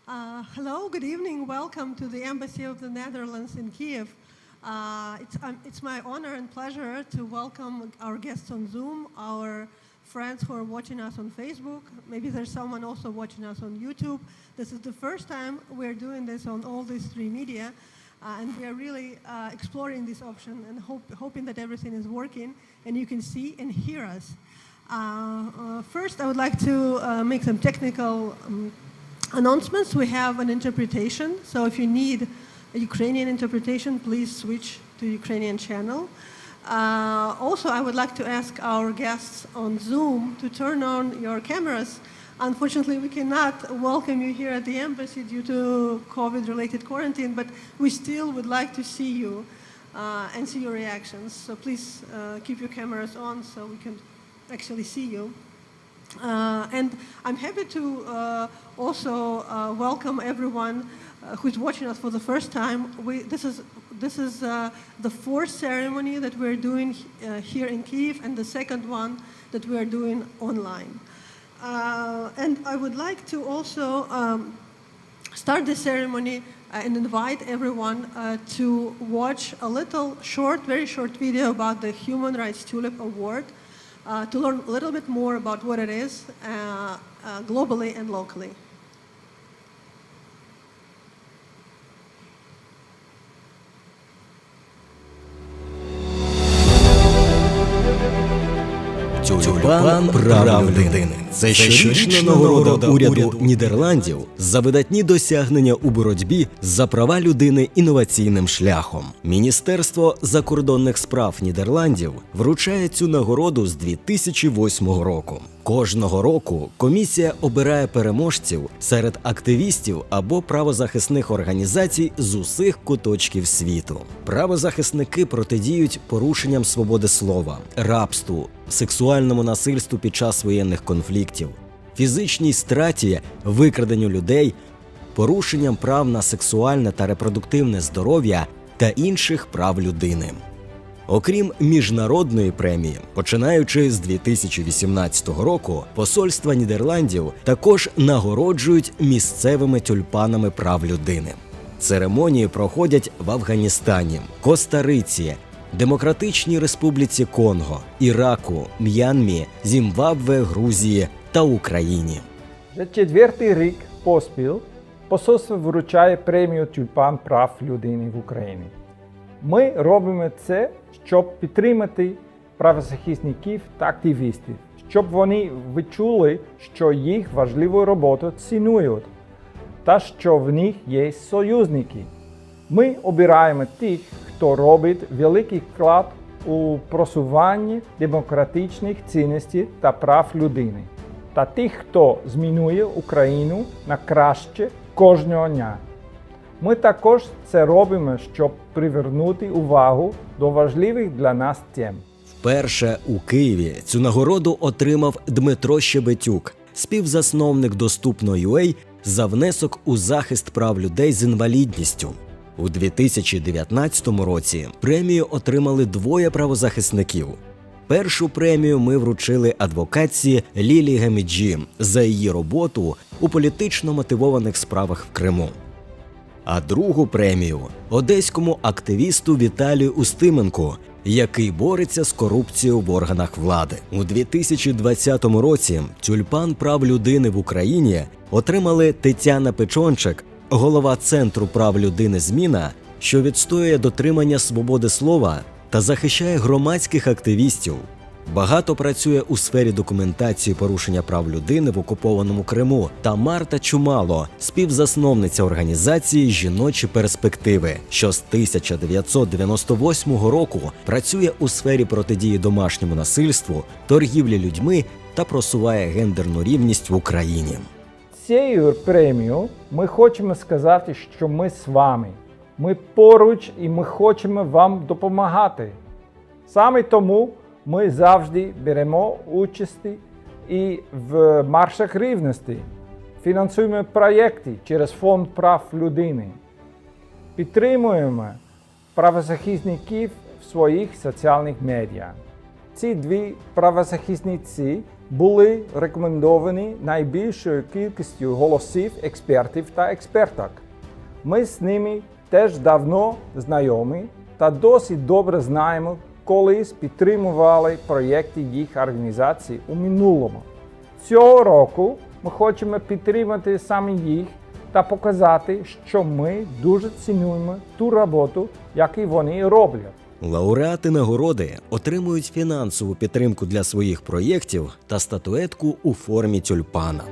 Hello, good evening. Welcome to the Embassy of the Netherlands in Kiev. It's my honor and pleasure to welcome our guests on Zoom, our friends who are watching us on Facebook. Maybe there's someone also watching us on YouTube. This is the first time we're doing this on all these three media, and we are really exploring this option and hoping that everything is working and you can see and hear us. First, I would like to make some technical announcements. We have an interpretation, so if you need a Ukrainian interpretation, please switch to Ukrainian channel. Also, I would like to ask our guests on Zoom to turn on your cameras. Unfortunately, we cannot welcome you here at the embassy due to COVID-related quarantine, but we still would like to see you and see your reactions. So please keep your cameras on so we can actually see you. And I'm happy to also welcome everyone who's watching us for the first time. This is the fourth ceremony that we're doing here in Kyiv, and the second one that we're doing online. And I would like to also start the ceremony and invite everyone to watch a very short video about the Human Rights Tulip Award, to learn a little bit more about what it is globally and locally. Тюльпан прав людини. Це щорічна нагорода уряду Нідерландів за видатні досягнення у боротьбі за права людини інноваційним шляхом. Міністерство закордонних справ Нідерландів вручає цю нагороду з 2008 року. Кожного року комісія обирає переможців серед активістів або правозахисних організацій з усіх куточків світу. Правозахисники протидіють порушенням свободи слова, рабству, сексуальному насильству під час воєнних конфліктів, фізичній страті, викраденню людей, порушенням прав на сексуальне та репродуктивне здоров'я та інших прав людини. Окрім міжнародної премії, починаючи з 2018 року, посольства Нідерландів також нагороджують місцевими тюльпанами прав людини. Церемонії проходять в Афганістані, Коста-Риці, Демократичній Республіці Конго, Іраку, М'янмі, Зімбабве, Грузії та Україні. Вже четвертий рік поспіль посольство вручає премію «Тюльпан прав людини» в Україні. Ми робимо це, щоб підтримати правозахисників та активістів, щоб вони відчули, що їх важливу роботу цінують та що в них є союзники. Ми обираємо тих, хто робить великий вклад у просуванні демократичних цінностей та прав людини, та тих, хто змінює Україну на краще кожного дня. Ми також це робимо, щоб привернути увагу до важливих для нас тем. Вперше у Києві цю нагороду отримав Дмитро Щебетюк, співзасновник Доступно.UA, за внесок у захист прав людей з інвалідністю. У 2019 році премію отримали двоє правозахисників. Першу премію ми вручили адвокатці Лілії Гаміджі за її роботу у політично мотивованих справах в Криму. А другу премію – одеському активісту Віталію Устименку, який бореться з корупцією в органах влади. У 2020 році тюльпан прав людини в Україні отримали Тетяна Печончик, голова Центру прав людини «Зміна», що відстоює дотримання свободи слова та захищає громадських активістів. Багато працює у сфері документації порушення прав людини в окупованому Криму, та Марта Чумало, співзасновниця організації «Жіночі перспективи», що з 1998 року працює у сфері протидії домашньому насильству, торгівлі людьми та просуває гендерну рівність в Україні. Цією премією ми хочемо сказати, що ми з вами. Ми поруч і ми хочемо вам допомагати. Саме тому ми завжди беремо участь і в маршах рівності, фінансуємо проєкти через Фонд прав людини, підтримуємо правозахисників в своїх соціальних медіа. Ці дві правозахисниці були рекомендовані найбільшою кількістю голосів експертів та експерток. Ми з ними теж давно знайомі та досить добре знаємо, колись підтримували проєкти їх організацій у минулому. Цього року ми хочемо підтримати саме їх та показати, що ми дуже цінуємо ту роботу, яку вони роблять. Лауреати нагороди отримують фінансову підтримку для своїх проєктів та статуетку у формі тюльпана.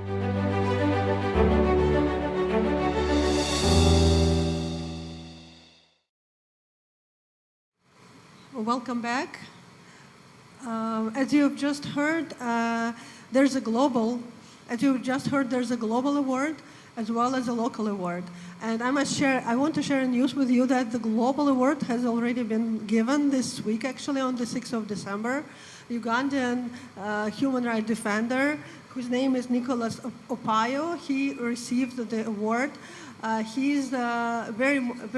Welcome back. As you've just heard, there's a global award as well as a local award. And I want to share news with you that the global award has already been given this week, actually on the 6th of December. Ugandan human rights defender, whose name is Nicholas Opayo, he received the award. He's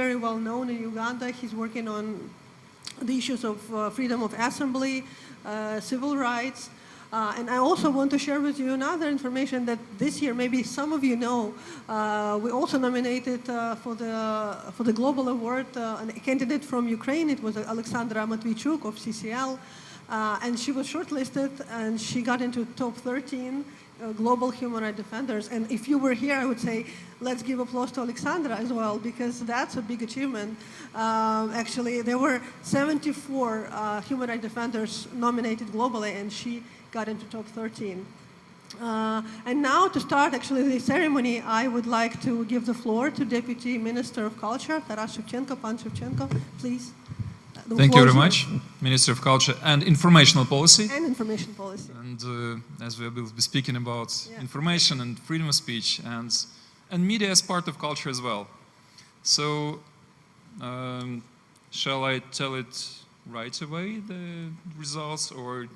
very well known in Uganda. He's working on the issues of freedom of assembly, civil rights. And I also want to share with you another information that this year, maybe some of you know, we also nominated for the global award a candidate from Ukraine. It was Alexandra Matvichuk of CCL, and she was shortlisted and she got into top 13 global human rights defenders. And if you were here, I would say, let's give applause to Alexandra as well, because that's a big achievement. Actually, there were 74 human rights defenders nominated globally, and she got into top 13. And now to start actually the ceremony, I would like to give the floor to Deputy Minister of Culture, Taras Shevchenko. Pan Shevchenko, please. Thank you very much, Minister of Culture and Informational Policy. And Information Policy. And as we will be speaking about information and freedom of speech and media as part of culture as well. So, shall I tell it right away, the results, or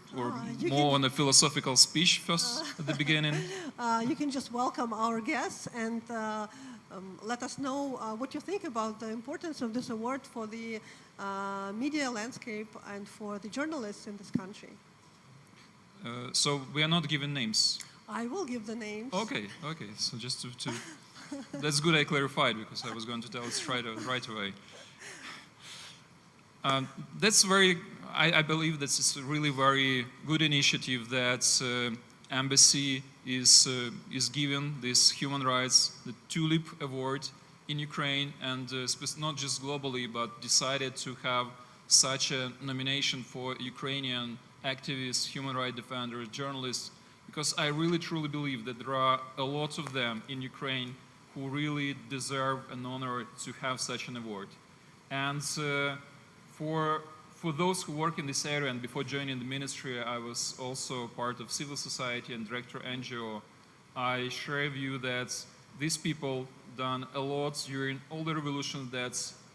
more on a philosophical speech first at the beginning? You can just welcome our guests and let us know what you think about the importance of this award for the media landscape and for the journalists in this country. So we are not giving names. I will give the names. Okay. So just to that's good I clarified, because I was going to tell it right away. That's I believe that's a really very good initiative that Embassy is given this human rights, the Tulip Award in Ukraine, and not just globally, but decided to have such a nomination for Ukrainian activists, human rights defenders, journalists, because I really truly believe that there are a lot of them in Ukraine who really deserve an honor to have such an award. And for those who work in this area, and before joining the ministry, I was also part of civil society and director NGO. I share a view that these people done a lot during all the revolutions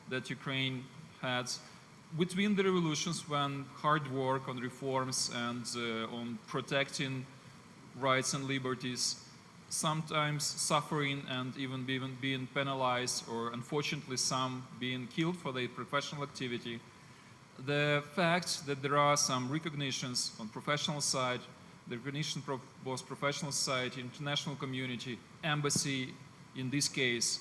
that Ukraine had. Between the revolutions, when hard work on reforms and on protecting rights and liberties, sometimes suffering and even being penalized, or unfortunately some being killed for their professional activity. The fact that there are some recognitions on professional side, the recognition from both professional society, international community, embassy in this case,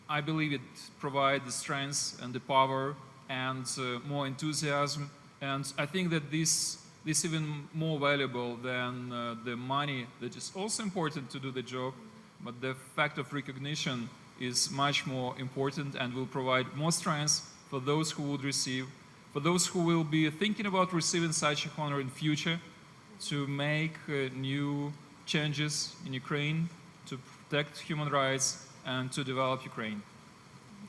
I believe it provides the strength and the power and more enthusiasm. And I think that this is even more valuable than the money that is also important to do the job, but the fact of recognition is much more important and will provide more strength for those who would receive, for those who will be thinking about receiving such a honor in future, to make new changes in Ukraine, to protect human rights and to develop Ukraine.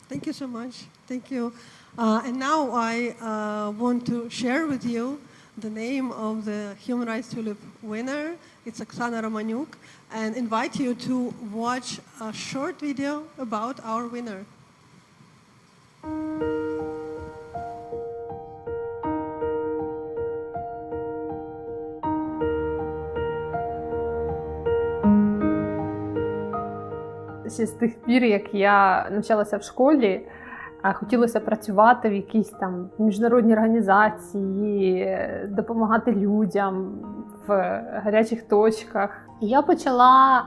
Thank you so much. Thank you. And now I want to share with you the name of the Human Rights Tulip winner. It's Oksana Romanyuk, and invite you to watch a short video about our winner. Ще з тих пір, як я навчалася в школі, хотілося працювати в якійсь там міжнародній організації, допомагати людям в гарячих точках. І я почала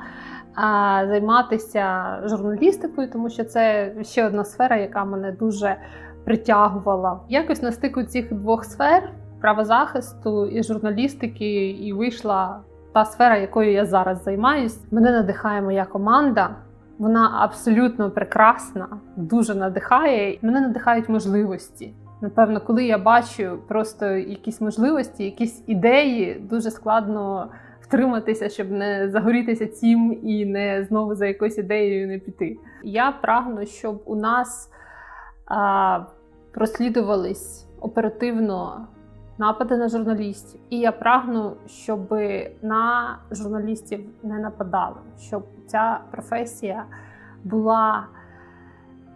займатися журналістикою, тому що це ще одна сфера, яка мене дуже притягувала. Якось на стику цих двох сфер правозахисту і журналістики і вийшла та сфера, якою я зараз займаюсь. Мене надихає моя команда. Вона абсолютно прекрасна, дуже надихає. Мене надихають можливості. Напевно, коли я бачу просто якісь можливості, якісь ідеї, дуже складно втриматися, щоб не загорітися цим і не знову за якоюсь ідеєю не піти. Я прагну, щоб у нас розслідувались оперативно напади на журналістів. І я прагну, щоб на журналістів не нападали, щоб ця професія була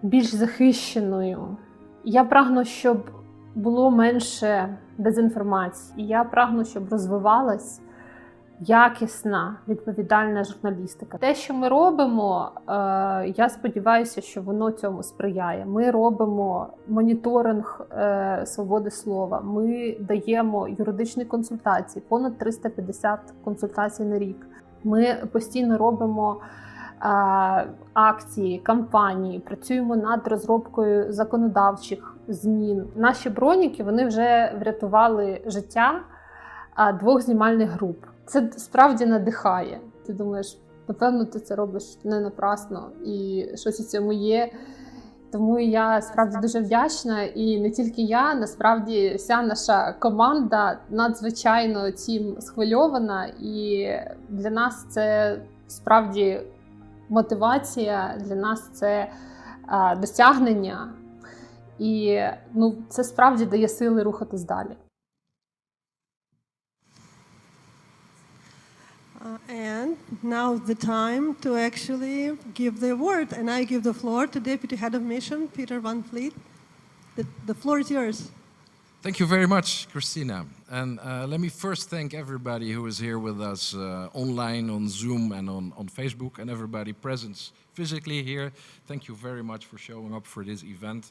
більш захищеною. Я прагну, щоб було менше дезінформації. І я прагну, щоб розвивалась якісна, відповідальна журналістика. Те, що ми робимо, я сподіваюся, що воно цьому сприяє. Ми робимо моніторинг свободи слова, ми даємо юридичні консультації, понад 350 консультацій на рік. Ми постійно робимо акції, кампанії, працюємо над розробкою законодавчих змін. Наші броніки, вони вже врятували життя 2 знімальних груп. Це справді надихає. Ти думаєш, напевно, ти це робиш не напрасно і щось у цьому є. Тому я справді дуже вдячна. І не тільки я, насправді вся наша команда надзвичайно цим схвильована. І для нас це справді мотивація, для нас це досягнення. І це справді дає сили рухатись далі. And now is the time to actually give the word. And I give the floor to Deputy Head of Mission, Peter Van Vliet. The floor is yours. Thank you very much, Christina. And let me first thank everybody who is here with us online, on Zoom, and on Facebook, and everybody present physically here. Thank you very much for showing up for this event.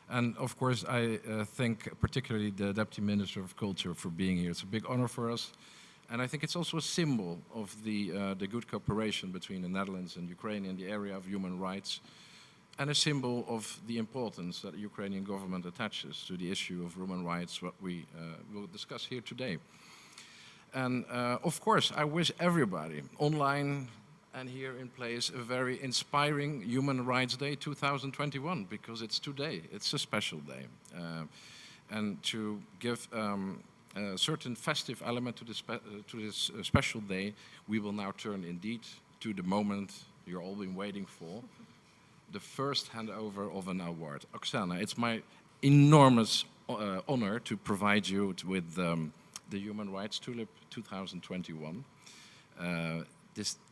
And of course, I thank particularly the Deputy Minister of Culture for being here. It's a big honor for us. And I think it's also a symbol of the good cooperation between the Netherlands and Ukraine in the area of human rights, and a symbol of the importance that the Ukrainian government attaches to the issue of human rights, what we will discuss here today. And of course, I wish everybody online and here in place a very inspiring Human Rights Day 2021, because it's today. It's a special day. And to give a certain festive element to this special day, we will now turn indeed to the moment you're all been waiting for, the first handover of an award. Oksana, it's my enormous honor to provide you with the Human Rights Tulip 2021.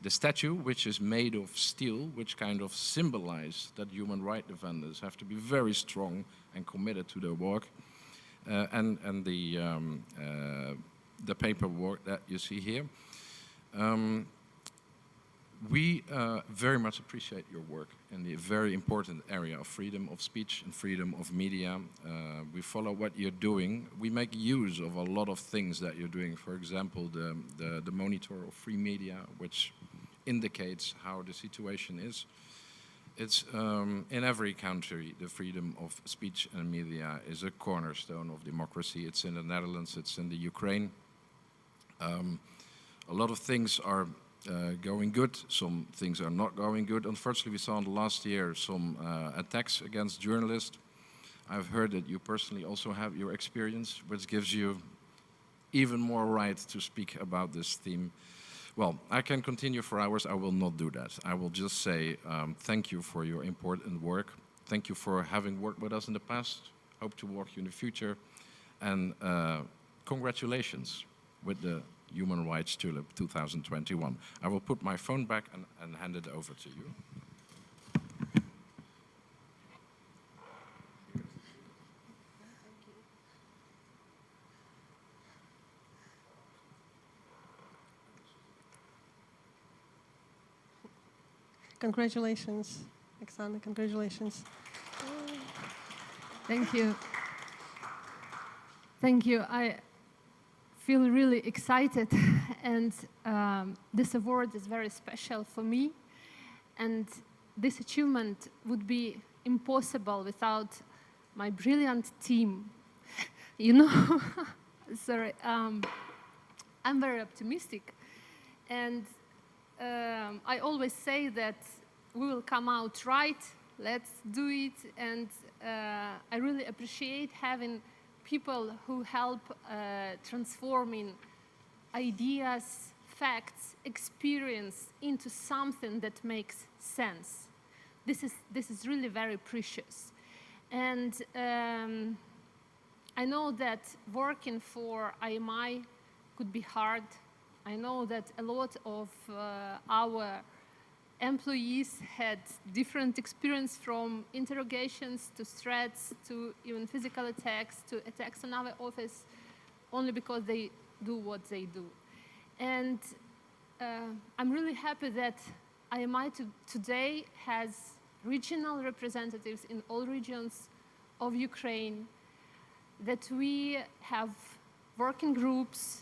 The statue, which is made of steel, which kind of symbolizes that human rights defenders have to be very strong and committed to their work. And the paperwork that you see here. We very much appreciate your work in the very important area of freedom of speech and freedom of media. We follow what you're doing. We make use of a lot of things that you're doing. For example, the monitor of free media, which indicates how the situation is. It's in every country, the freedom of speech and media is a cornerstone of democracy. It's in the Netherlands, it's in the Ukraine. A lot of things are going good, some things are not going good. Unfortunately, we saw in the last year some attacks against journalists. I've heard that you personally also have your experience, which gives you even more right to speak about this theme. Well, I can continue for hours. I will not do that. I will just say thank you for your important work. Thank you for having worked with us in the past. Hope to work you in the future. And congratulations with the Human Rights Tulip 2021. I will put my phone back and hand it over to you. Congratulations, Oksana, congratulations. Thank you. Thank you. I feel really excited and this award is very special for me. And this achievement would be impossible without my brilliant team. You know, sorry, I'm very optimistic, and I always say that we will come out right. Let's do it, and I really appreciate having people who help transforming ideas, facts, experience into something that makes sense. This is really very precious. And I know that working for IMI could be hard. I know that a lot of our employees had different experience, from interrogations to threats to even physical attacks to attacks on our office, only because they do what they do. And I'm really happy that IMI today has regional representatives in all regions of Ukraine, that we have working groups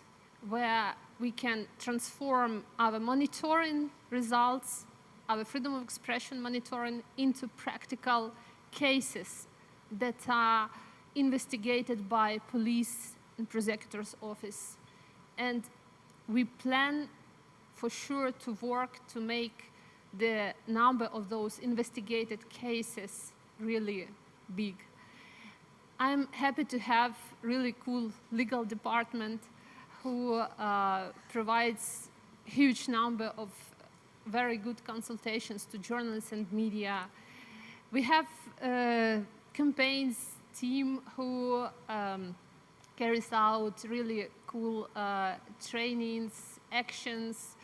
where we can transform our monitoring results, our freedom of expression monitoring, into practical cases that are investigated by police and prosecutor's office. And we plan for sure to work to make the number of those investigated cases really big. I'm happy to have really cool legal department who provides huge number of very good consultations to journalists and media. We have a campaigns team who carries out really cool trainings, actions,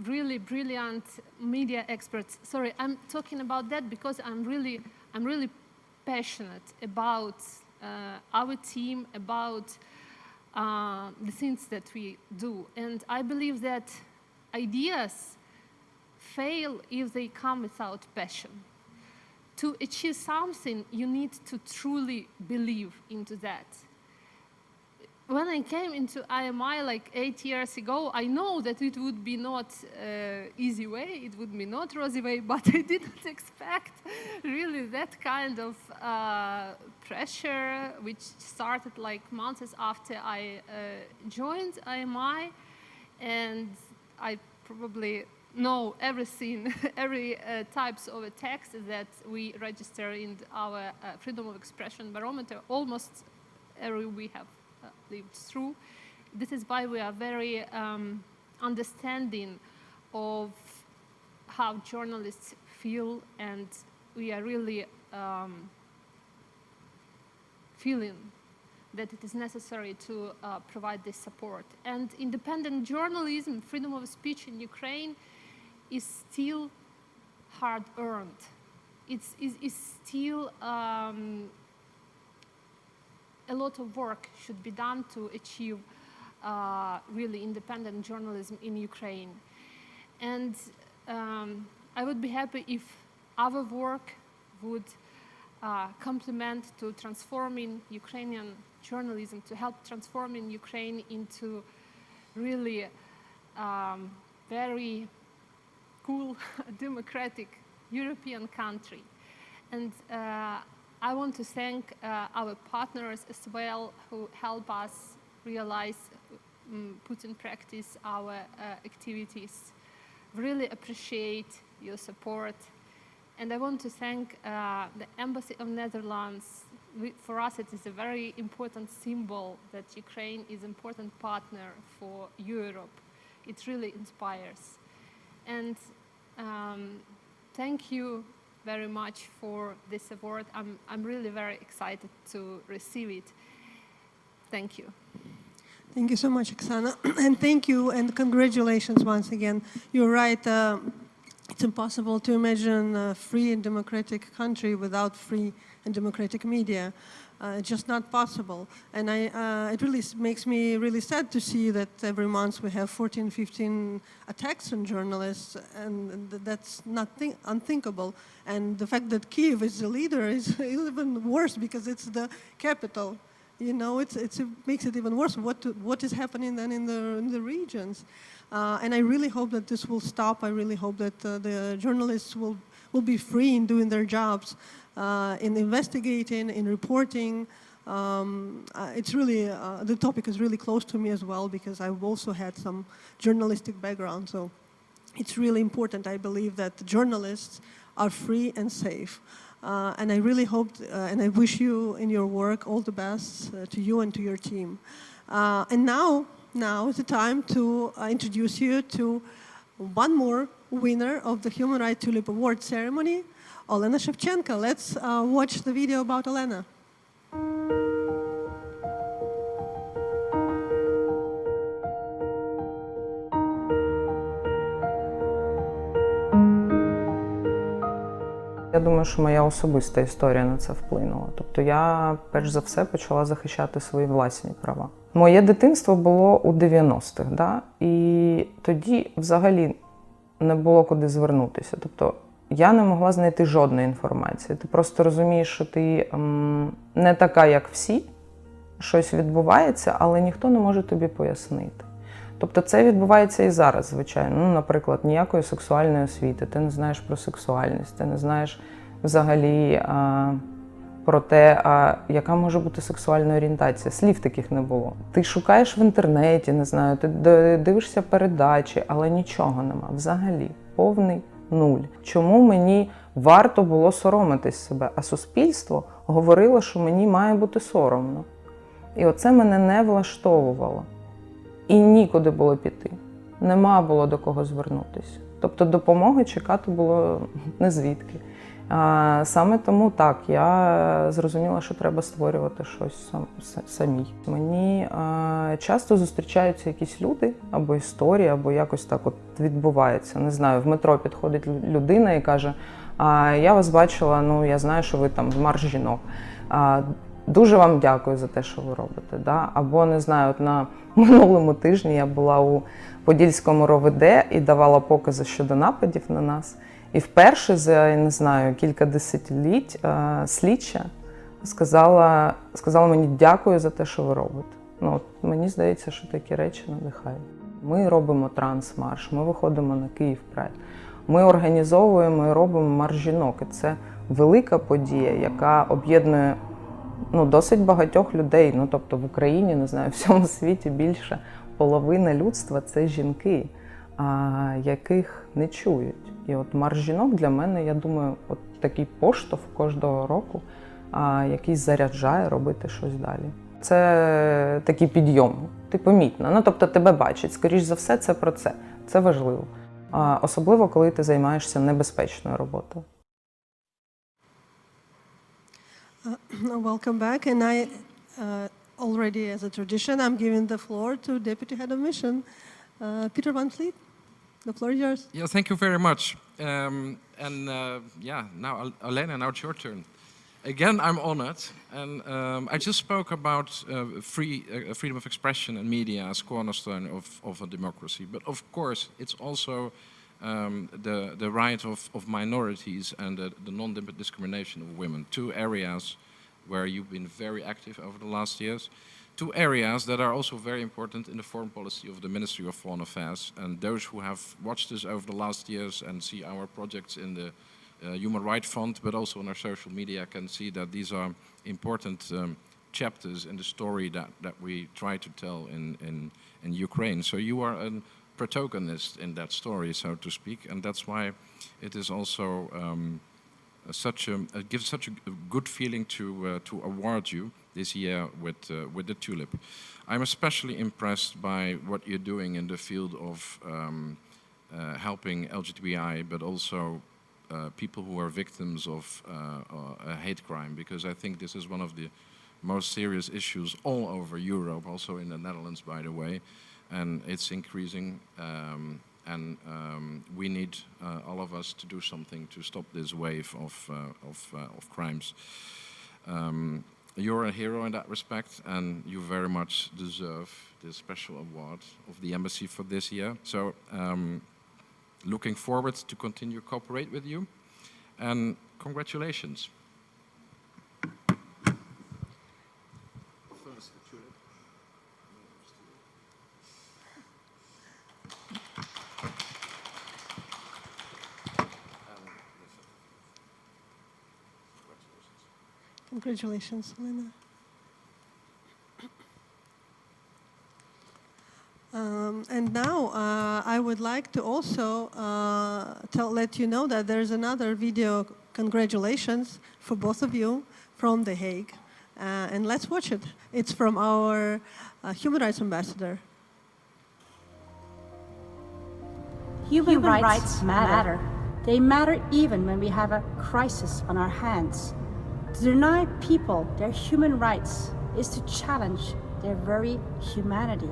really brilliant media experts. Sorry, I'm talking about that because I'm really passionate about our team, about the things that we do. And I believe that ideas fail if they come without passion. To achieve something, you need to truly believe into that. When I came into IMI like 8 years ago, I know that it would be not easy way, it would be not rosy way, but I didn't expect really that kind of pressure, which started like months after I joined IMI, and I probably know everything, every types of attacks that we register in our freedom of expression barometer, almost every we have lived through. This is why we are very understanding of how journalists feel, and we are really feeling that it is necessary to provide this support. And independent journalism, freedom of speech in Ukraine is still hard-earned. It's still a lot of work should be done to achieve really independent journalism in Ukraine. And I would be happy if our work would complement to transforming Ukrainian journalism, to help transforming Ukraine into really very cool, democratic European country. And I want to thank our partners as well who help us realize, put in practice our activities. Really appreciate your support. And I want to thank the Embassy of Netherlands. For us, it is a very important symbol that Ukraine is an important partner for Europe. It really inspires. And thank you very much for this award. I'm really very excited to receive it. Thank you. Thank you so much, Oksana. And thank you and congratulations once again. You're right. It's impossible to imagine a free and democratic country without free and democratic media. It's just not possible. And it really makes me really sad to see that every month we have 14, 15 attacks on journalists, and that's not unthinkable. And the fact that Kyiv is the leader is even worse because it's the capital. you know, it makes it even worse. What is happening then in the regions? And I really hope that this will stop. I really hope that the journalists will be free in doing their jobs, in investigating, in reporting. It's really, the topic is really close to me as well, because I've also had some journalistic background. So it's really important, I believe, that the journalists are free and safe. And I really hope, and I wish you in your work all the best to you and to your team. And now is the time to introduce you to one more winner of the Human Rights Tulip Award ceremony, Olena Shevchenko. Let's watch the video about Olena. Я думаю, що моя особиста історія на це вплинула. Тобто я, перш за все, почала захищати свої власні права. Моє дитинство було у 90-х, да? І тоді взагалі не було куди звернутися. Тобто я не могла знайти жодної інформації. Ти просто розумієш, що ти не така, як всі, щось відбувається, але ніхто не може тобі пояснити. Тобто це відбувається і зараз, звичайно. Ну, наприклад, ніякої сексуальної освіти, ти не знаєш про сексуальність, ти не знаєш взагалі про те, яка може бути сексуальна орієнтація. Слів таких не було. Ти шукаєш в інтернеті, не знаю, ти дивишся передачі, але нічого нема. Взагалі, повний нуль. Чому мені варто було соромитись себе, а суспільство говорило, що мені має бути соромно. І оце мене не влаштовувало. І нікуди було піти. Нема було до кого звернутися. Тобто допомоги чекати було не звідки. Саме тому так, я зрозуміла, що треба створювати щось самій. Мені часто зустрічаються якісь люди, або історії, або якось так от відбувається. Не знаю, в метро підходить людина і каже, я вас бачила, ну я знаю, що ви там в марш жінок. Дуже вам дякую за те, що ви робите. Да? Або, не знаю, от на минулому тижні я була у Подільському РОВД і давала покази щодо нападів на нас. І вперше за, не знаю, кілька десятиліть слідча сказала мені дякую за те, що ви робите. Ну, от, мені здається, що такі речі надихають. Ми робимо трансмарш, ми виходимо на Київ Прайд. Ми організовуємо і робимо марш жінок. І це велика подія, яка об'єднує досить багатьох людей. Ну, тобто в Україні, не знаю, в всьому світі більше половина людства – це жінки, яких не чують. І от марш жінок для мене, я думаю, от такий поштовх кожного року, який заряджає робити щось далі. Це такий підйом, ти помітна. Ну, тобто тебе бачать. Скоріш за все, це про це. Це важливо. Особливо, коли ти займаєшся небезпечною роботою. Welcome back, and I already, as a tradition, I'm giving the floor to Deputy Head of Mission, Peter Van Vliet. The floor is yours. Yeah, thank you very much. Now Olena, now it's your turn. Again, I'm honored, and I just spoke about freedom of expression and media as cornerstone of a democracy. But of course, it's also the right of minorities and the non-discrimination of women. Two areas where you've been very active over the last years. Two areas that are also very important in the foreign policy of the Ministry of Foreign Affairs. And those who have watched us over the last years and see our projects in the Human Rights Fund, but also on our social media, can see that these are important chapters in the story that we try to tell in Ukraine. So you are a protagonist in that story, so to speak, and that's why it is also it gives such a good feeling to award you this year with the Tulip. I'm especially impressed by what you're doing in the field of helping LGBTI, but also people who are victims of hate crime, because I think this is one of the most serious issues all over Europe, also in the Netherlands, by the way, and it's increasing, and we need all of us to do something to stop this wave of crimes. You're a hero in that respect, and you very much deserve this special award of the embassy for this year. So looking forward to continue to cooperate with you, and congratulations. Congratulations, Lena. And now I would like to also let you know that there's another video congratulations for both of you from The Hague. And let's watch it. It's from our Human Rights Ambassador. Human rights matter. They matter even when we have a crisis on our hands. To deny people their human rights is to challenge their very humanity.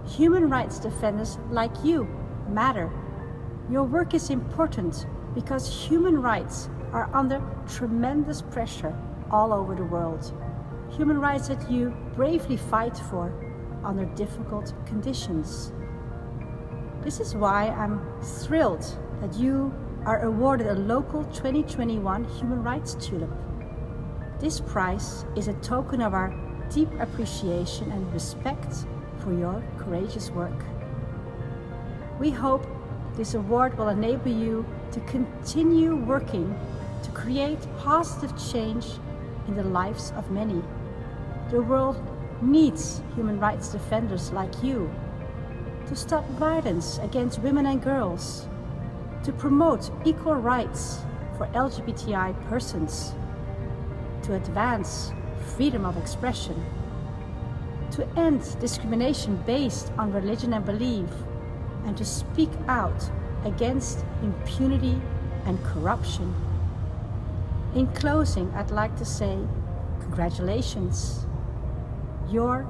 Human rights defenders like you matter. Your work is important because human rights are under tremendous pressure all over the world. Human rights that you bravely fight for under difficult conditions. This is why I'm thrilled that you are awarded a local 2021 Human Rights Tulip. This prize is a token of our deep appreciation and respect for your courageous work. We hope this award will enable you to continue working to create positive change in the lives of many. The world needs human rights defenders like you to stop violence against women and girls, to promote equal rights for LGBTI persons, to advance freedom of expression, to end discrimination based on religion and belief, and to speak out against impunity and corruption. In closing, I'd like to say congratulations. Your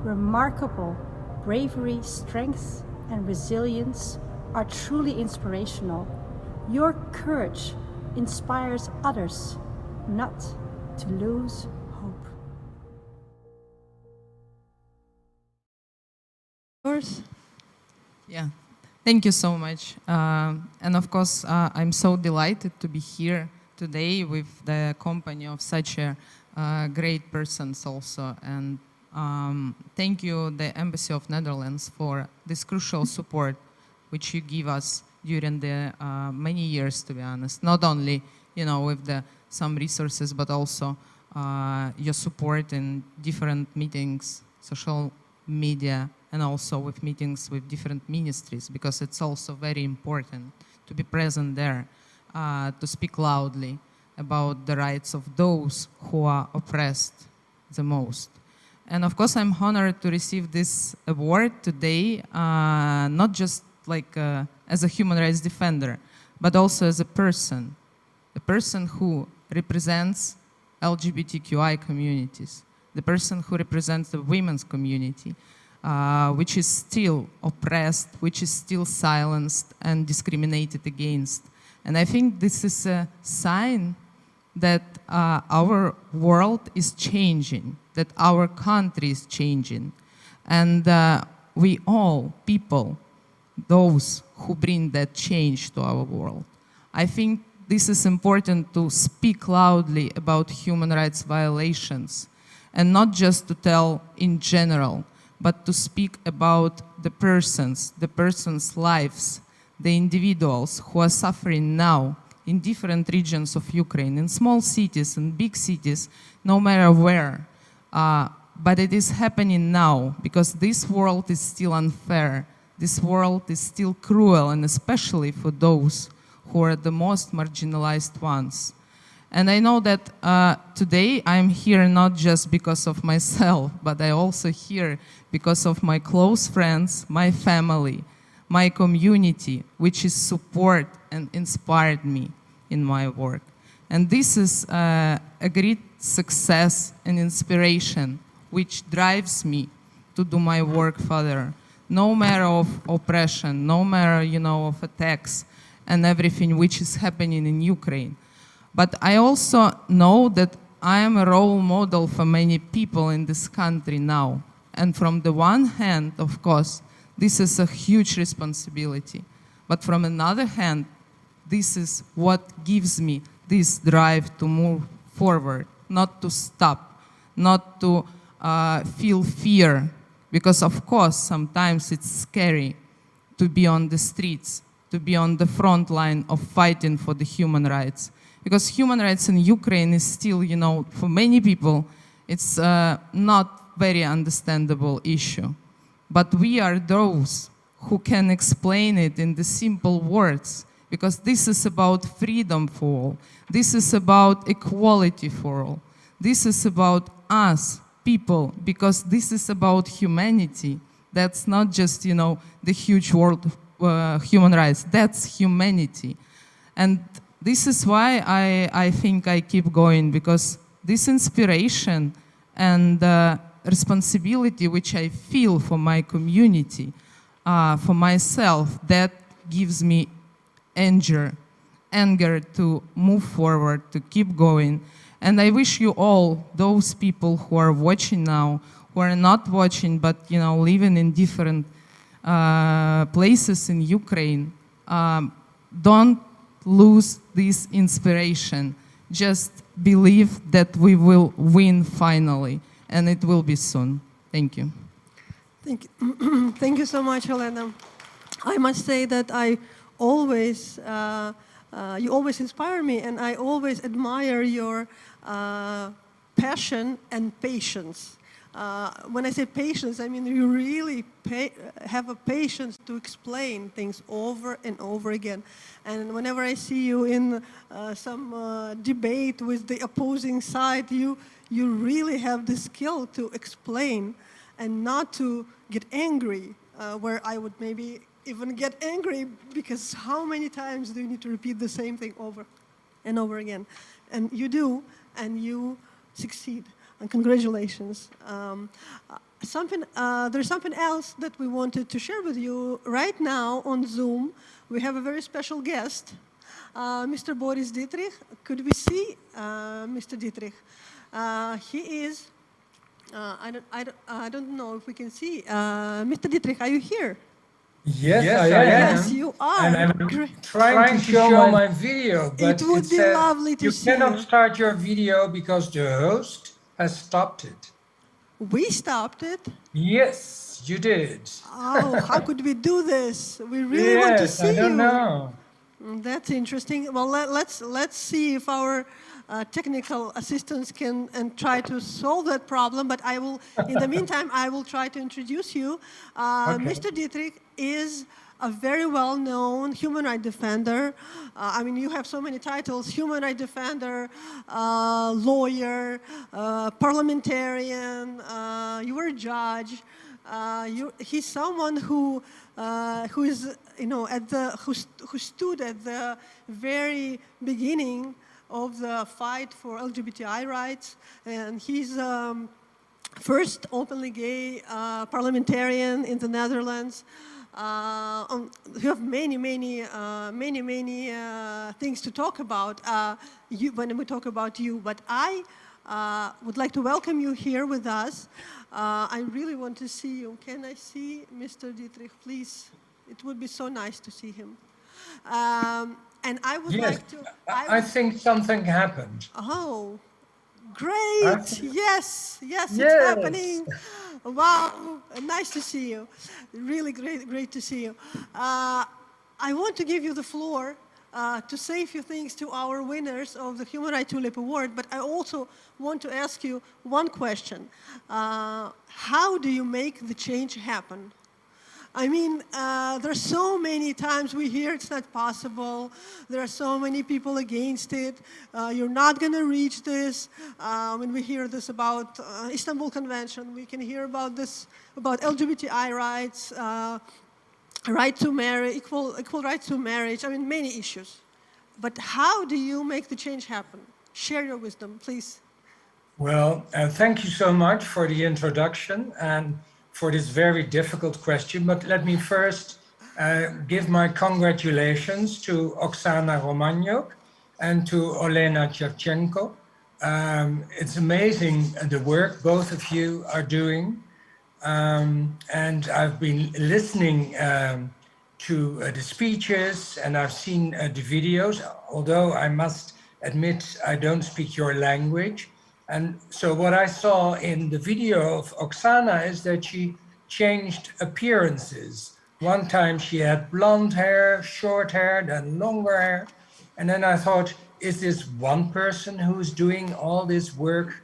remarkable bravery, strength, and resilience are truly inspirational. Your courage inspires others not to lose hope. Yours? Yeah, thank you so much. And of course, I'm so delighted to be here today with the company of such a great persons also. And thank you, the Embassy of Netherlands, for this crucial support which you give us during the many years, to be honest. Not only, with some resources, but also your support in different meetings, social media, and also with meetings with different ministries, because it's also very important to be present there, to speak loudly about the rights of those who are oppressed the most. And of course, I'm honored to receive this award today, not just as a human rights defender, but also as a person who represents LGBTQI communities, the person who represents the women's community, which is still oppressed, which is still silenced and discriminated against. And I think this is a sign that our world is changing, that our country is changing. And we all, people, those who bring that change to our world. I think this is important to speak loudly about human rights violations, and not just to tell in general, but to speak about the persons' lives, the individuals who are suffering now in different regions of Ukraine, in small cities and big cities, no matter where. But it is happening now, because this world is still unfair. This world is still cruel, and especially for those who are the most marginalized ones. And I know that today I'm here not just because of myself, but I also here because of my close friends, my family, my community, which is support and inspired me in my work. And this is a great success and inspiration which drives me to do my work further. No matter of oppression, no matter, of attacks and everything which is happening in Ukraine. But I also know that I am a role model for many people in this country now. And from the one hand, of course, this is a huge responsibility. But from another hand, this is what gives me this drive to move forward, not to stop, not to feel fear. Because of course, sometimes it's scary to be on the streets, to be on the front line of fighting for the human rights. Because human rights in Ukraine is still, you know, for many people, it's not very understandable issue. But we are those who can explain it in the simple words, because this is about freedom for all. This is about equality for all. This is about us, people, because this is about humanity. That's not just, you know, the huge world of human rights. That's humanity. And this is why I think I keep going, because this inspiration and responsibility which I feel for my community, for myself, that gives me anger to move forward, to keep going. And I wish you all, those people who are watching now, who are not watching, but, you know, living in different places in Ukraine, don't lose this inspiration. Just believe that we will win finally, and it will be soon. Thank you. Thank you. Thank you so much, Helena. I must say that I always, you always inspire me, and I always admire your passion and patience. When I say patience, I mean you really have a patience to explain things over and over again. And whenever I see you in some debate with the opposing side, you really have the skill to explain and not to get angry, where I would maybe even get angry, because how many times do you need to repeat the same thing over and over again? And you do, and you succeed. And congratulations. There's something else that we wanted to share with you. Right now on Zoom, we have a very special guest, Mr. Boris Dietrich. Could we see Mr. Dietrich? He is, I don't know if we can see. Mr. Dietrich, are you here? Yes, I am. Yes, you are. And I'm trying to show my video, but it would be lovely to see you cannot start your video because the host has stopped it. We stopped it? Yes, you did. Oh, how could we do this? We really want to see you. I don't know. That's interesting. Well, let's see if our technical assistants can and try to solve that problem. But I will, in the meantime, I will try to introduce you. Mr. Dietrich is a very well-known human rights defender. I mean, you have so many titles: human rights defender, lawyer, parliamentarian. You were a judge. He's someone who is, you know, who stood at the very beginning of the fight for LGBTI rights, and he's first openly gay parliamentarian in the Netherlands. You have many things to talk about when we talk about you, but I would like to welcome you here with us. I really want to see you. Can I see Mr. Dietrich, please? It would be so nice to see him. And I would like to... I think something happened. Oh, great. Yes, it's happening. Wow, nice to see you. Really great to see you. I want to give you the floor to say a few things to our winners of the Human Rights Tulip Award, but I also want to ask you one question. How do you make the change happen? I mean, there's so many times we hear it's not possible. There are so many people against it. You're not going to reach this. When we hear this about Istanbul Convention, we can hear about this, about LGBTI rights, right to marry, equal rights to marriage. I mean, many issues. But how do you make the change happen? Share your wisdom, please. Well, thank you so much for the introduction and for this very difficult question, but let me first give my congratulations to Oksana Romaniuk and to Olena Chevchenko. It's amazing the work both of you are doing, and I've been listening to the speeches and I've seen the videos, although I must admit I don't speak your language. And so what I saw in the video of Oksana is that she changed appearances One time she had blonde hair, short hair, then longer hair. And then I thought, is this one person who's doing all this work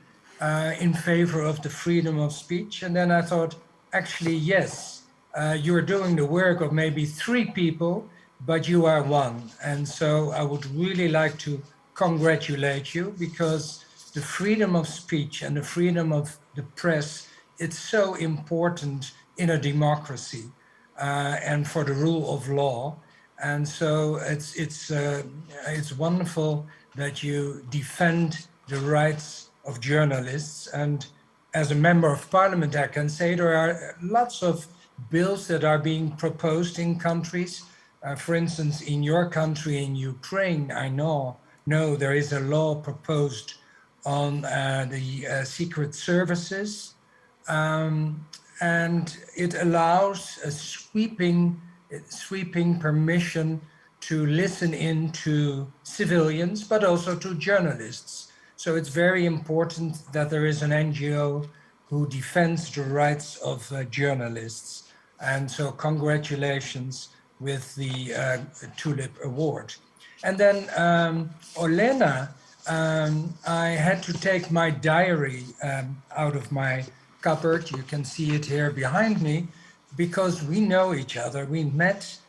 in favor of the freedom of speech? And then I thought, actually, yes, you're doing the work of maybe 3 people, but you are one. And so I would really like to congratulate you, because the freedom of speech and the freedom of the press, it's so important in a democracy and for the rule of law. And so it's wonderful that you defend the rights of journalists. And as a member of parliament, I can say there are lots of bills that are being proposed in countries. For instance, in your country, in Ukraine, I know there is a law proposed on the secret services, and it allows a sweeping permission to listen in to civilians, but also to journalists. So it's very important that there is an NGO who defends the rights of journalists. And so congratulations with the Tulip Award. And then Olena, I had to take my diary out of my cupboard. You can see it here behind me, because we know each other. We met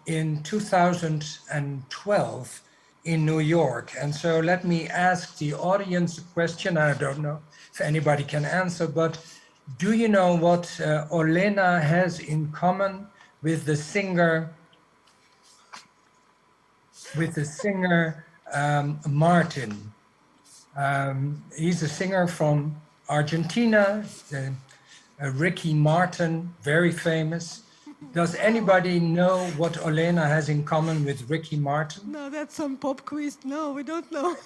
in 2012 in New York. And so let me ask the audience a question. I don't know if anybody can answer, but do you know what Olena has in common with the singer Martin? He's a singer from Argentina, Ricky Martin, very famous. Does anybody know what Olena has in common with Ricky Martin? No, that's some pop quiz. No, we don't know.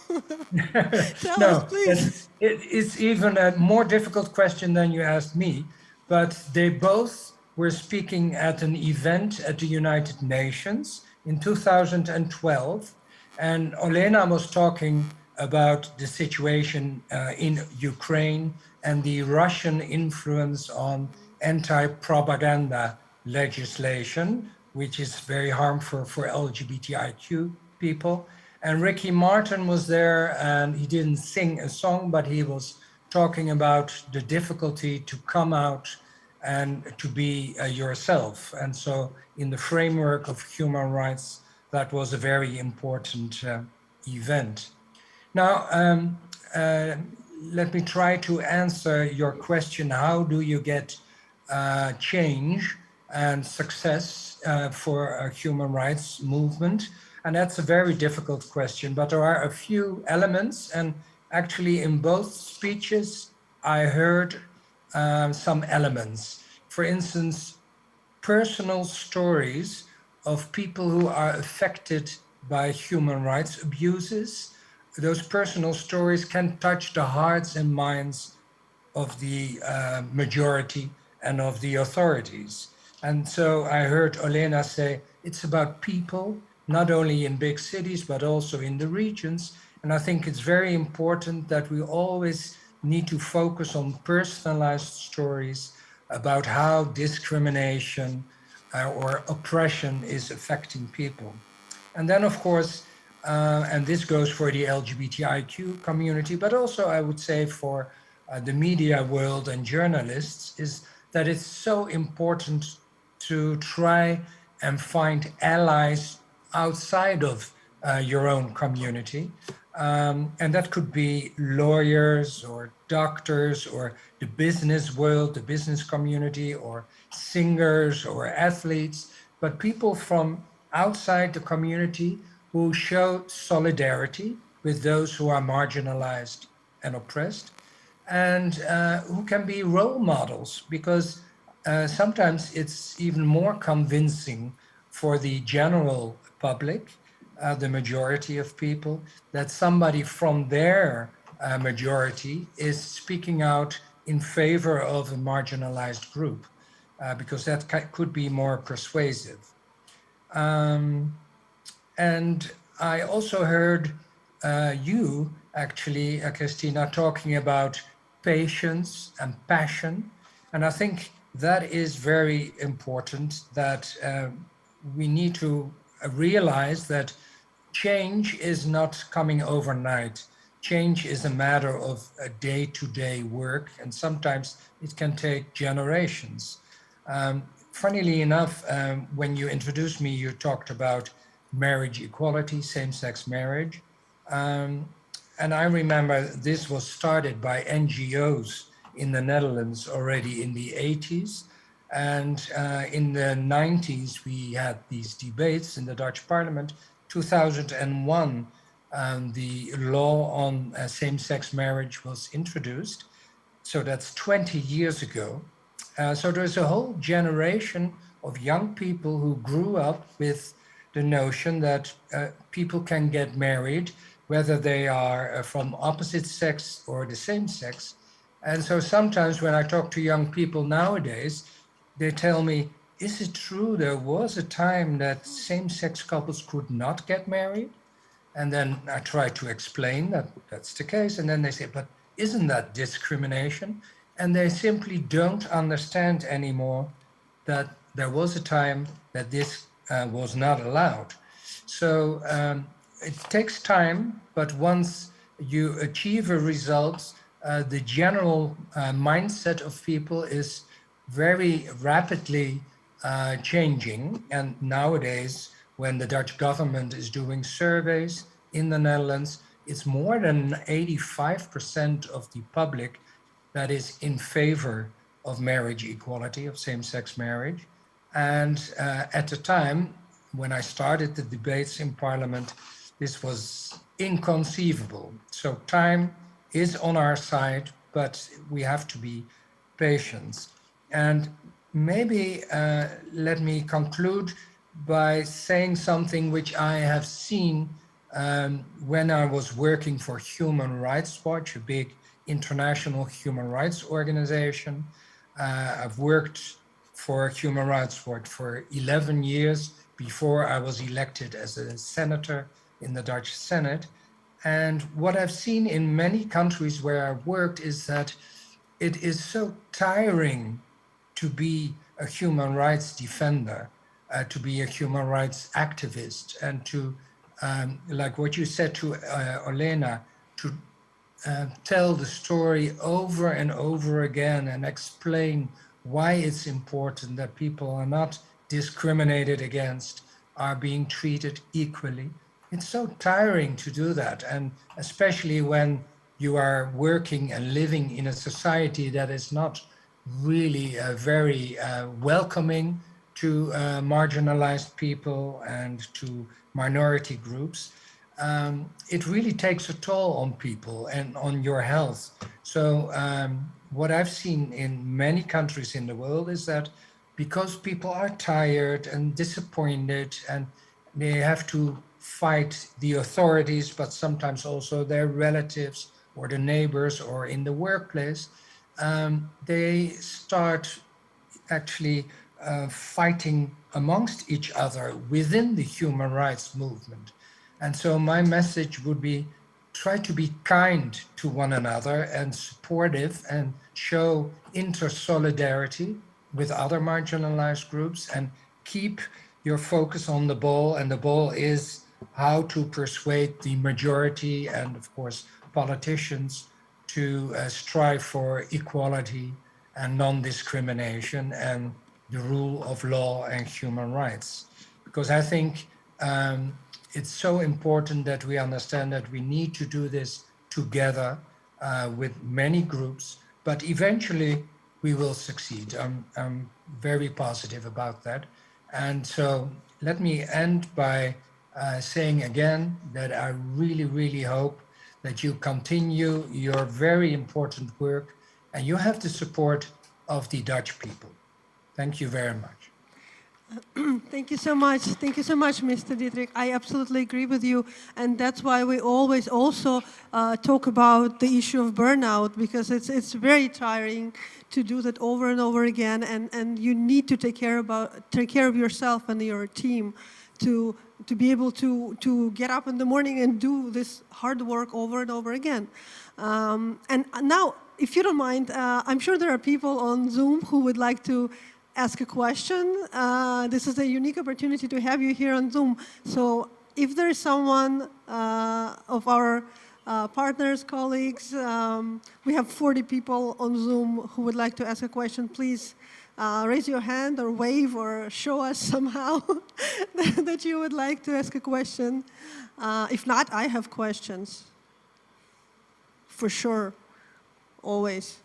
Tell No, us, please. it's even a more difficult question than you asked me, but they both were speaking at an event at the United Nations in 2012, and Olena was talking about the situation in Ukraine and the Russian influence on anti-propaganda legislation, which is very harmful for LGBTIQ people. And Ricky Martin was there, and he didn't sing a song, but he was talking about the difficulty to come out and to be yourself. And so in the framework of human rights, that was a very important event. Now, let me try to answer your question. How do you get change and success for a human rights movement? And that's a very difficult question, but there are a few elements. And actually in both speeches, I heard some elements. For instance, personal stories of people who are affected by human rights abuses. Those personal stories can touch the hearts and minds of the majority and of the authorities. And so I heard Olena say, it's about people, not only in big cities, but also in the regions. And I think it's very important that we always need to focus on personalized stories about how discrimination or oppression is affecting people. And then, of course, and this goes for the LGBTIQ community, but also I would say for the media world and journalists, is that it's so important to try and find allies outside of your own community. And that could be lawyers or doctors or the business world, the business community, or singers or athletes, but people from outside the community who show solidarity with those who are marginalized and oppressed, and who can be role models, because sometimes it's even more convincing for the general public, the majority of people, that somebody from their majority is speaking out in favor of a marginalized group, because that could be more persuasive. And I also heard you, actually, Christina, talking about patience and passion. And I think that is very important, that we need to realize that change is not coming overnight. Change is a matter of a day-to-day work, and sometimes it can take generations. Funnily enough, when you introduced me, you talked about marriage equality, same-sex marriage. And I remember this was started by NGOs in the Netherlands already in the 80s. And in the 90s, we had these debates in the Dutch parliament. 2001, the law on same-sex marriage was introduced. So that's 20 years ago. So there's a whole generation of young people who grew up with the notion that people can get married, whether they are from opposite sex or the same sex. And so sometimes when I talk to young people nowadays, they tell me, is it true there was a time that same-sex couples could not get married? And then I try to explain that that's the case. And then they say, but isn't that discrimination? And they simply don't understand anymore that there was a time that this was not allowed. So it takes time, but once you achieve a result, the general mindset of people is very rapidly changing. And nowadays, when the Dutch government is doing surveys in the Netherlands, it's more than 85% of the public that is in favor of marriage equality, of same-sex marriage. And at the time, when I started the debates in Parliament, this was inconceivable. So time is on our side, but we have to be patient. And maybe let me conclude by saying something which I have seen when I was working for Human Rights Watch, a big international human rights organization. I've worked for Human Rights Watch for 11 years before I was elected as a senator in the Dutch Senate. And what I've seen in many countries where I've worked is that it is so tiring to be a human rights defender, to be a human rights activist, and to, like what you said to Olena, to tell the story over and over again and explain why it's important that people are not discriminated against, are being treated equally. It's so tiring to do that, and especially when you are working and living in a society that is not really very welcoming to marginalized people and to minority groups. It really takes a toll on people and on your health. So what I've seen in many countries in the world is that because people are tired and disappointed and they have to fight the authorities, but sometimes also their relatives or the neighbors or in the workplace, they start actually fighting amongst each other within the human rights movement. And so my message would be, try to be kind to one another and supportive and show inter-solidarity with other marginalized groups and keep your focus on the ball. And the ball is how to persuade the majority and, of course, politicians to strive for equality and non-discrimination and the rule of law and human rights. Because I think it's so important that we understand that we need to do this together with many groups, but eventually we will succeed. I'm very positive about that. And so let me end by saying again that I really, really hope that you continue your very important work and you have the support of the Dutch people. Thank you very much. Thank you so much. Thank you so much, Mr. Dietrich. I absolutely agree with you. And that's why we always also talk about the issue of burnout, because it's very tiring to do that over and over again. And you need to take care of yourself and your team to be able to get up in the morning and do this hard work over and over again. And now if you don't mind, I'm sure there are people on Zoom who would like to ask a question. This is a unique opportunity to have you here on Zoom. So if there is someone of our partners, colleagues, we have 40 people on Zoom who would like to ask a question. Please raise your hand or wave or show us somehow that you would like to ask a question. If not, I have questions. For sure, always.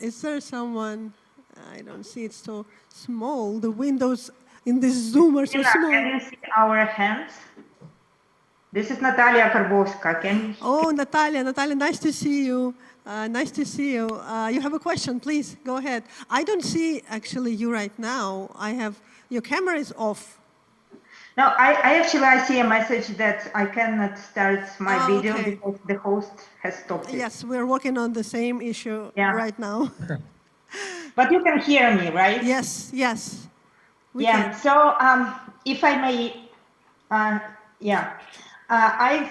Is there someone? I don't see, it's so small. The windows in this Zoom are so small. Can you see our hands? This is Natalia Karbowska. Can you? Oh, Natalia, nice to see you. Nice to see you. You have a question, please, go ahead. I don't see actually you right now. Your camera is off. No, I see a message that I cannot start my video because the host has stopped it. Yes, we're working on the same issue right now. But you can hear me, right? Yes. We can. So if I may,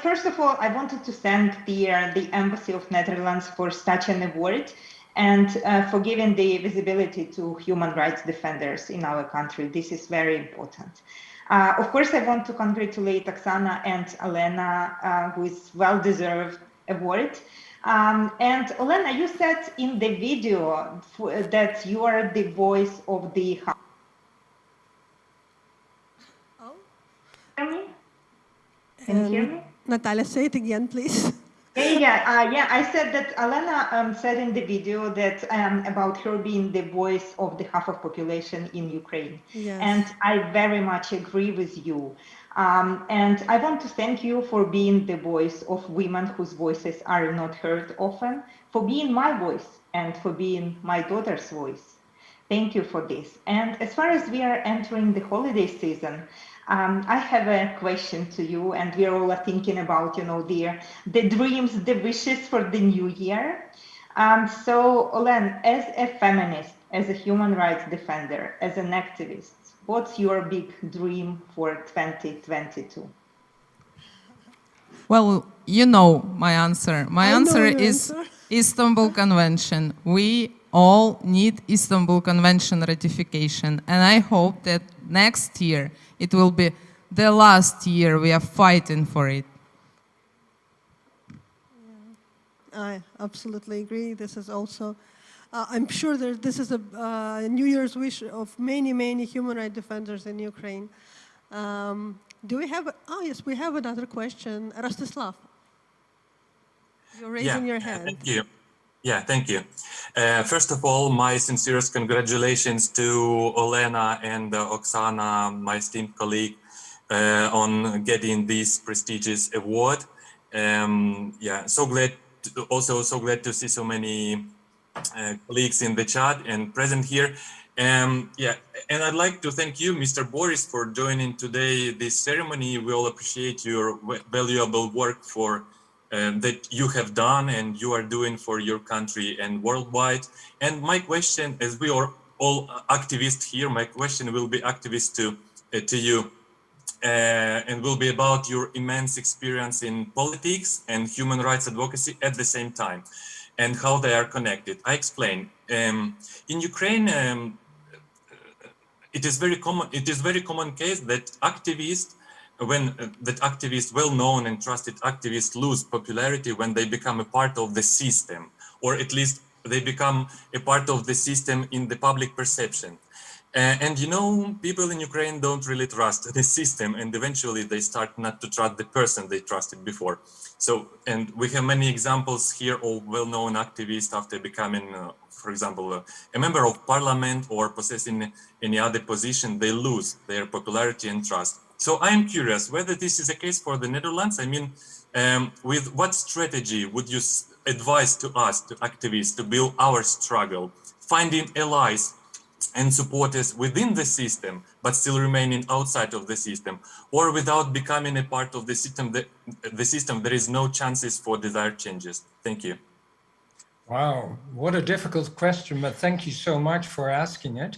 first of all, I wanted to thank the Embassy of Netherlands for such an award and for giving the visibility to human rights defenders in our country. This is very important. Of course, I want to congratulate Oksana and Olena, who is well-deserved award. And Olena, you said in the video that you are the voice of the. Oh. Hear me? Can you hear me? Natalia, say it again, please. Yeah. I said that Olena said in the video that about her being the voice of the half of population in Ukraine. Yes. And I very much agree with you. And I want to thank you for being the voice of women whose voices are not heard often, for being my voice and for being my daughter's voice. Thank you for this. And as far as we are entering the holiday season, I have a question to you, and we are all thinking about, the dreams, the wishes for the new year. So, Olen, as a feminist, as a human rights defender, as an activist, what's your big dream for 2022? Well, you know my answer. My answer is Istanbul Convention. We all need Istanbul Convention ratification, and I hope that next year it will be the last year we are fighting for it. Yeah, I absolutely agree. This is also, I'm sure that this is a New Year's wish of many, many human rights defenders in Ukraine. Do we have, yes, we have another question. Rostislav, you're raising your hand. Thank you. Yeah, thank you. First of all, my sincerest congratulations to Olena and Oksana, my esteemed colleague, on getting this prestigious award. So glad to see so many colleagues in the chat and present here. And I'd like to thank you, Mr. Boris, for joining today this ceremony. We all appreciate your valuable work that you have done and you are doing for your country and worldwide. And my question, as we are all activists here, my question will be activist to you, and will be about your immense experience in politics and human rights advocacy at the same time, and how they are connected. I explain. In Ukraine, it is very common case that activists, well-known and trusted activists lose popularity when they become a part of the system, or at least they become a part of the system in the public perception. And people in Ukraine don't really trust the system, and eventually they start not to trust the person they trusted before. So, and we have many examples here of well-known activists after becoming, for example, a member of parliament or possessing any other position, they lose their popularity and trust. So I'm curious whether this is the case for the Netherlands. I mean, with what strategy would you advise to us, to activists, to build our struggle, finding allies and supporters within the system, but still remaining outside of the system, or without becoming a part of the system, there is no chances for desired changes? Thank you. Wow, what a difficult question, but thank you so much for asking it.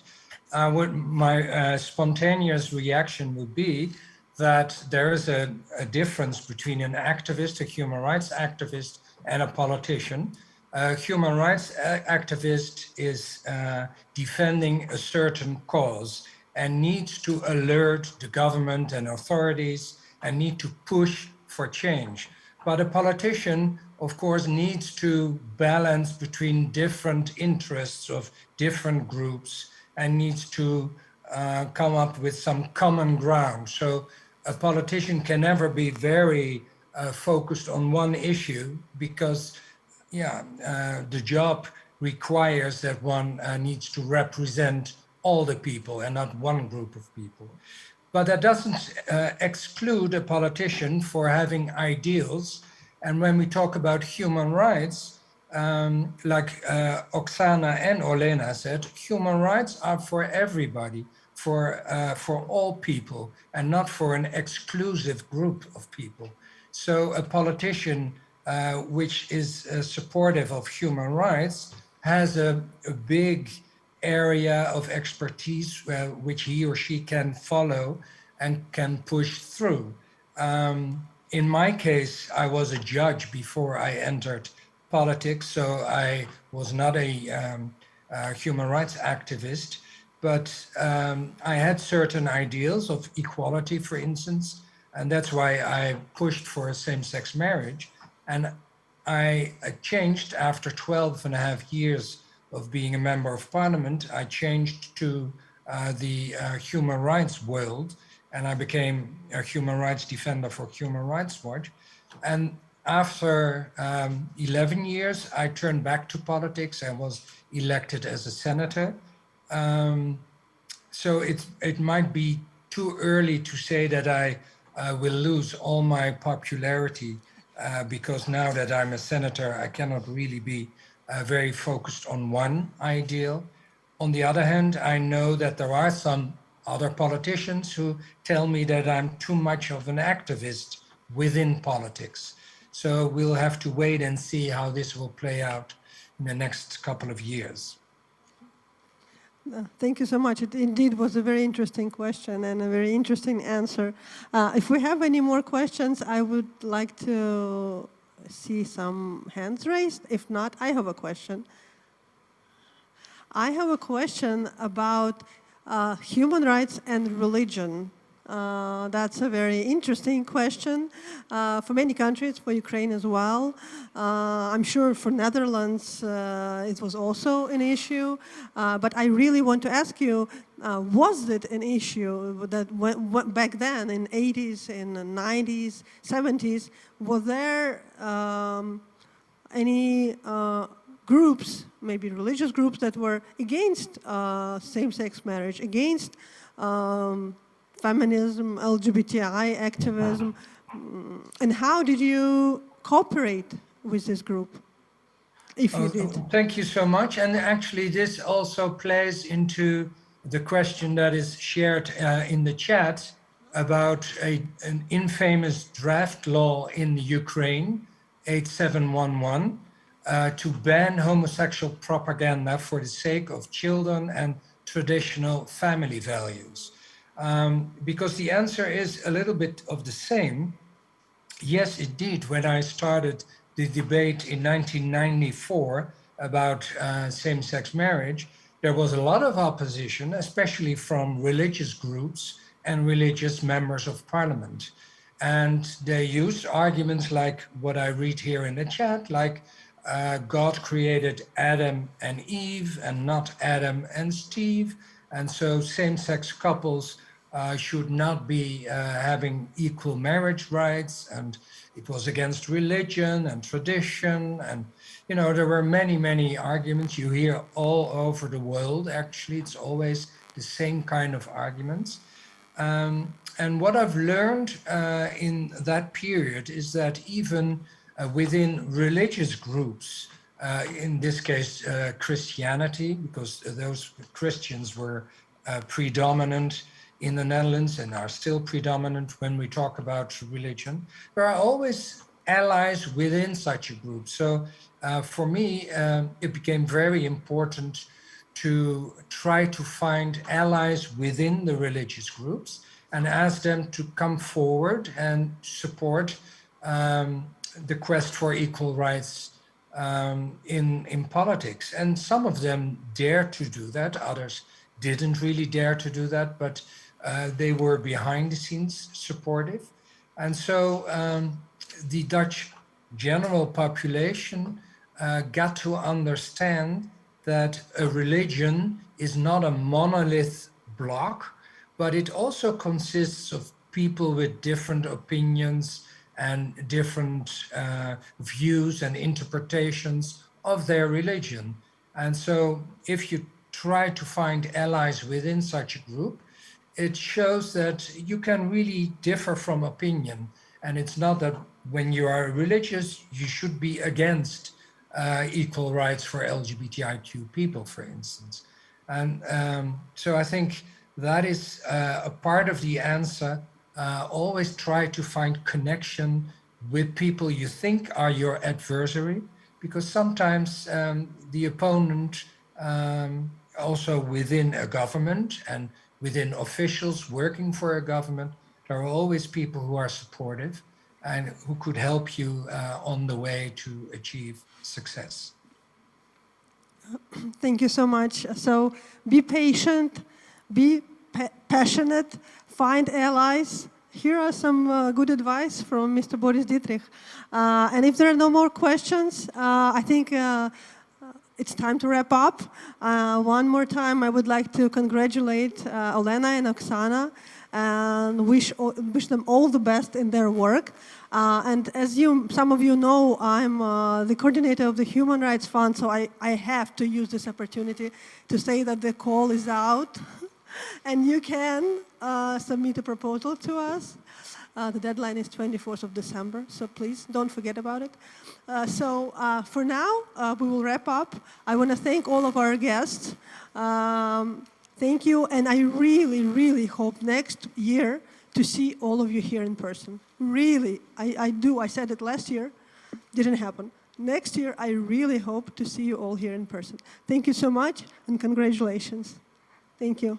My spontaneous reaction would be that there is a difference between an activist, a human rights activist, and a politician. A human rights activist is defending a certain cause and needs to alert the government and authorities and need to push for change. But a politician, of course, needs to balance between different interests of different groups and needs to come up with some common ground. So a politician can never be very focused on one issue because the job requires that one needs to represent all the people and not one group of people. But that doesn't exclude a politician for having ideals. And when we talk about human rights, like Oksana and Olena said, human rights are for everybody, for all people, and not for an exclusive group of people. So a politician which is supportive of human rights has a big area of expertise which he or she can follow and can push through. In my case, I was a judge before I entered politics, so I was not a human rights activist, but I had certain ideals of equality, for instance, and that's why I pushed for same-sex marriage. And I changed after 12 and a half years of being a member of parliament. I changed to the human rights world, and I became a human rights defender for Human Rights Watch. And after 11 years, I turned back to politics. I was elected as a senator. So it might be too early to say that I will lose all my popularity because now that I'm a senator, I cannot really be very focused on one ideal. On the other hand, I know that there are some other politicians who tell me that I'm too much of an activist within politics. So we'll have to wait and see how this will play out in the next couple of years. Thank you so much. It indeed was a very interesting question and a very interesting answer. If we have any more questions, I would like to see some hands raised. If not, I have a question. I have a question about human rights and religion. That's a very interesting question for many countries, for Ukraine as well. I'm sure for Netherlands it was also an issue. But I really want to ask you, was it an issue that back then in 80s, in the 90s, 70s, was there any groups, maybe religious groups, that were against same-sex marriage, against feminism, LGBTI activism, and how did you cooperate with this group, if you did? Thank you so much. And actually, this also plays into the question that is shared in the chat about an infamous draft law in Ukraine, 8711, to ban homosexual propaganda for the sake of children and traditional family values. Because the answer is a little bit of the same. Yes, indeed, when I started the debate in 1994 about same-sex marriage, there was a lot of opposition, especially from religious groups and religious members of parliament. And they used arguments like what I read here in the chat, like God created Adam and Eve and not Adam and Steve. And so same-sex couples should not be having equal marriage rights, and it was against religion and tradition. And, you know, there were many, many arguments you hear all over the world. Actually, it's always the same kind of arguments. And what I've learned in that period is that even within religious groups, in this case, Christianity, because those Christians were predominant in the Netherlands and are still predominant when we talk about religion, there are always allies within such a group. So for me, it became very important to try to find allies within the religious groups and ask them to come forward and support the quest for equal rights in politics. And some of them dared to do that, others didn't really dare to do that, but they were behind the scenes supportive. And so the Dutch general population got to understand that a religion is not a monolith block, but it also consists of people with different opinions and different views and interpretations of their religion. And so if you try to find allies within such a group, it shows that you can really differ from opinion. And it's not that when you are religious, you should be against equal rights for LGBTIQ people, for instance. And so I think that is a part of the answer. Always try to find connection with people you think are your adversary, because sometimes the opponent, also within a government and within officials working for a government, there are always people who are supportive and who could help you on the way to achieve success. Thank you so much. So be patient, be passionate, find allies. Here are some good advice from Mr. Boris Dittrich. And if there are no more questions, I think it's time to wrap up. One more time, I would like to congratulate Olena and Oksana and wish them all the best in their work. And as some of you know, I'm the coordinator of the Human Rights Fund, so I have to use this opportunity to say that the call is out. And you can submit a proposal to us. The deadline is 24th of December, so please don't forget about it. So for now, we will wrap up. I want to thank all of our guests. Thank you, and I really, really hope next year to see all of you here in person. Really, I do. I said it last year, didn't happen. Next year, I really hope to see you all here in person. Thank you so much, and congratulations. Thank you.